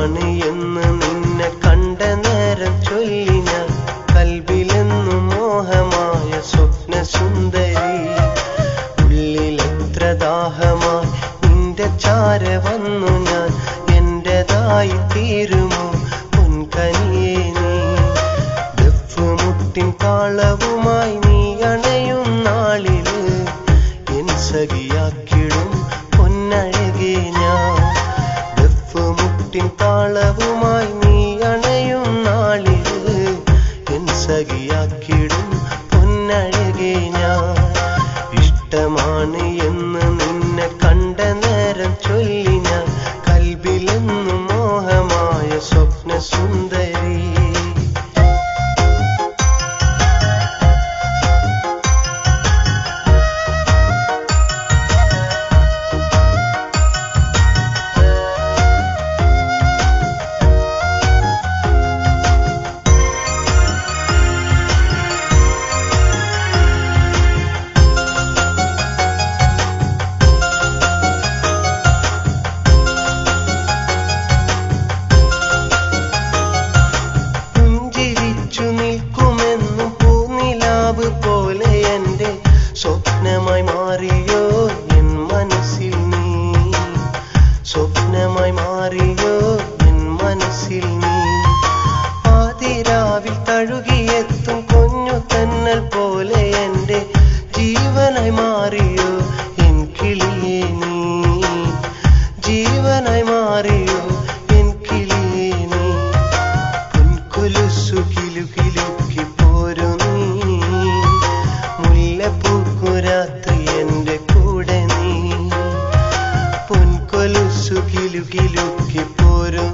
ഇഷ്ടമാണ് എന്ന് നിന്നെ കണ്ട നേരം ചൊല്ലി ഞാൻ കൽബിലെന്നും മോഹമായ സ്വപ്ന സുന്ദരി ഉള്ളിലെത്ര ദാഹമായി നിന്റെ ചാര വന്നു ഞാൻ എന്റേതായി തീരുമോ പൊൻകനിയേ നീ ദഫ്മുട്ടിൻ താളവുമായി നീ അണയും നാളില് എൻ സഖിയാക്കിടും പൊന്നഴകേ ഞാൻ ദഫ്മുട്ടിൻ താളവുമായി നീ അണയും നാളില് എൻ സഖിയാക്കിടും പൊന്നഴകേ ഞാൻ ഇഷ്ടമാണ് എന്ന് നിന്നെ കണ്ട നേരം ചൊല്ലി ഞാൻ കൽബിലെന്നും മോഹമായ സ്വപ്ന സുന്ദരി സ്വപ്നമായി മാറിയോ എൻ മനസ്സിൽ നീ സ്വപ്നമായി മാറിയോ എൻ മനസ്സിൽ നീ ആദിരാവിൽ തഴുകിയെത്തും കുഞ്ഞു തന്നൽ പോലെ എൻ്റെ ജീവനായി മാറിയോ എൻ കിളിയേ നീ ജീവനായി മാറിയോ എൻ കിളിയേ നീ പൊൻകൊലുസു കിലുകിലുക്കി പോരു നീ രാത്രി എന്റെ കൂടെ നീ പൊൻകൊലുസു കിലുകിലുക്കി പോരും